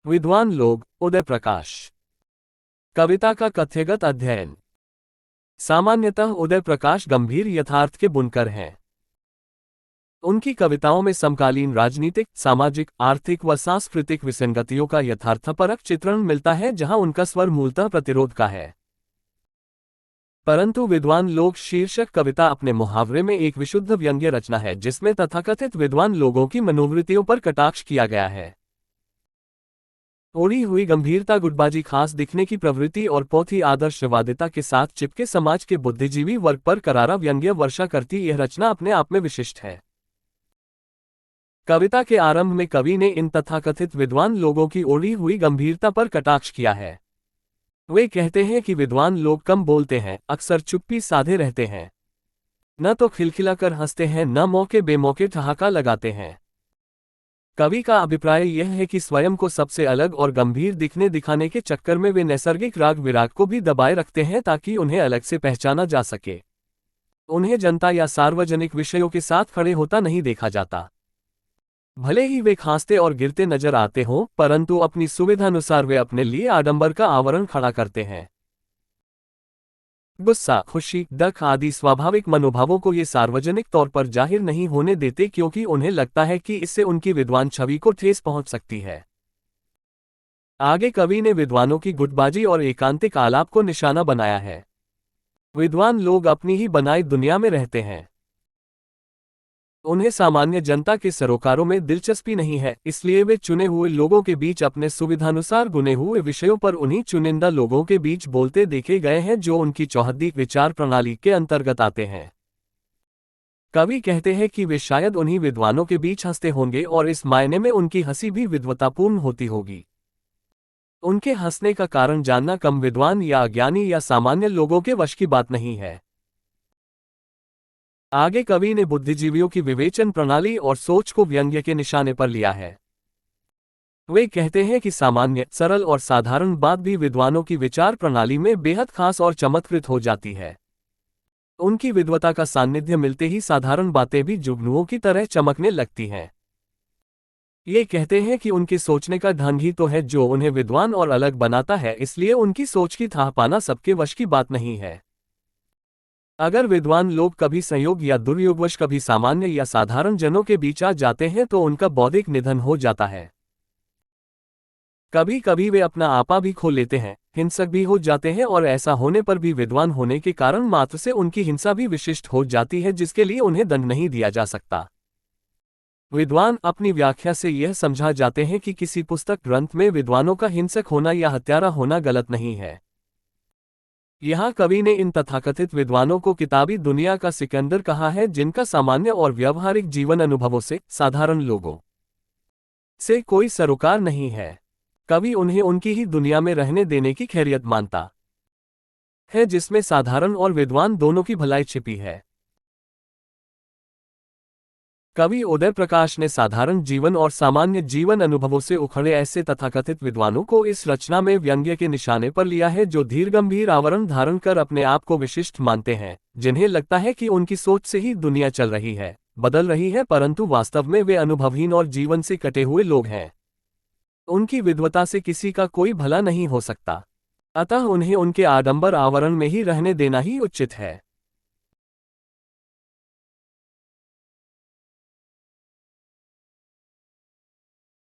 विद्वान लोग, उदय प्रकाश। कविता का कथ्यगत अध्ययन। सामान्यतः उदय प्रकाश गंभीर यथार्थ के बुनकर हैं। उनकी कविताओं में समकालीन राजनीतिक, सामाजिक, आर्थिक व सांस्कृतिक विसंगतियों का यथार्थपरक चित्रण मिलता है, जहां उनका स्वर मूलतः प्रतिरोध का है। परंतु विद्वान लोग शीर्षक कविता अपने मुहावरे में एक विशुद्ध व्यंग्य रचना है, जिसमें तथाकथित विद्वान लोगों की मनोवृत्तियों पर कटाक्ष किया गया है। ओढ़ी हुई गंभीरता, गुटबाजी, खास दिखने की प्रवृत्ति और पोथी आदर्शवादिता के साथ चिपके समाज के बुद्धिजीवी वर्ग पर करारा व्यंग्य वर्षा करती यह रचना अपने आप में विशिष्ट है। कविता के आरंभ में कवि ने इन तथाकथित विद्वान लोगों की ओढ़ी हुई गंभीरता पर कटाक्ष किया है। वे कहते हैं कि विद्वान लोग कम बोलते हैं, अक्सर चुप्पी साधे रहते हैं, न तो खिलखिलाकर हंसते हैं, न मौके बेमौके ठहाका लगाते हैं। कवि का अभिप्राय यह है कि स्वयं को सबसे अलग और गंभीर दिखाने के चक्कर में वे नैसर्गिक राग विराग को भी दबाए रखते हैं, ताकि उन्हें अलग से पहचाना जा सके। उन्हें जनता या सार्वजनिक विषयों के साथ खड़े होता नहीं देखा जाता। भले ही वे खांसते और गिरते नजर आते हों, परंतु अपनी सुविधानुसार वे अपने लिए आडंबर का आवरण खड़ा करते हैं। गुस्सा, खुशी, दुख आदि स्वाभाविक मनोभावों को ये सार्वजनिक तौर पर जाहिर नहीं होने देते, क्योंकि उन्हें लगता है कि इससे उनकी विद्वान छवि को ठेस पहुंच सकती है। आगे कवि ने विद्वानों की गुटबाजी और एकांतिक आलाप को निशाना बनाया है। विद्वान लोग अपनी ही बनाई दुनिया में रहते हैं। उन्हें सामान्य जनता के सरोकारों में दिलचस्पी नहीं है, इसलिए वे चुने हुए लोगों के बीच अपने सुविधानुसार गुने हुए विषयों पर उन्हीं चुनिंदा लोगों के बीच बोलते देखे गए हैं, जो उनकी चौहद्दी विचार प्रणाली के अंतर्गत आते हैं। कवि कहते हैं कि वे शायद उन्हीं विद्वानों के बीच हंसते होंगे, और इस मायने में उनकी हंसी भी विद्वतापूर्ण होती होगी। उनके हंसने का कारण जानना कम विद्वान या अज्ञानी या सामान्य लोगों के वश की बात नहीं है। आगे कवि ने बुद्धिजीवियों की विवेचन प्रणाली और सोच को व्यंग्य के निशाने पर लिया है। वे कहते हैं कि सामान्य, सरल और साधारण बात भी विद्वानों की विचार प्रणाली में बेहद खास और चमत्कृत हो जाती है। उनकी विद्वता का सान्निध्य मिलते ही साधारण बातें भी जुगनुओं की तरह चमकने लगती हैं। ये कहते हैं कि उनके सोचने का ढंग ही तो है जो उन्हें विद्वान और अलग बनाता है, इसलिए उनकी सोच की थाह पाना सबके वश की बात नहीं है। अगर विद्वान लोग कभी संयोग या दुर्योगवश कभी सामान्य या साधारण जनों के बीच आ जाते हैं, तो उनका बौद्धिक निधन हो जाता है। कभी कभी वे अपना आपा भी खो लेते हैं, हिंसक भी हो जाते हैं, और ऐसा होने पर भी विद्वान होने के कारण मात्र से उनकी हिंसा भी विशिष्ट हो जाती है, जिसके लिए उन्हें दंड नहीं दिया जा सकता। विद्वान अपनी व्याख्या से यह समझा जाते हैं कि किसी पुस्तक ग्रंथ में विद्वानों का हिंसक होना या हत्यारा होना गलत नहीं है। यहाँ कवि ने इन तथाकथित विद्वानों को किताबी दुनिया का सिकंदर कहा है, जिनका सामान्य और व्यावहारिक जीवन अनुभवों से, साधारण लोगों से कोई सरोकार नहीं है। कवि उन्हें उनकी ही दुनिया में रहने देने की खैरियत मानता है, जिसमें साधारण और विद्वान दोनों की भलाई छिपी है। कवि उदय प्रकाश ने साधारण जीवन और सामान्य जीवन अनुभवों से उखड़े ऐसे तथाकथित विद्वानों को इस रचना में व्यंग्य के निशाने पर लिया है, जो धीर गंभीर आवरण धारण कर अपने आप को विशिष्ट मानते हैं, जिन्हें लगता है कि उनकी सोच से ही दुनिया चल रही है, बदल रही है, परंतु वास्तव में वे अनुभवहीन और जीवन से कटे हुए लोग हैं। उनकी विद्वता से किसी का कोई भला नहीं हो सकता, अतः उन्हें उनके आडंबर आवरण में ही रहने देना ही उचित है।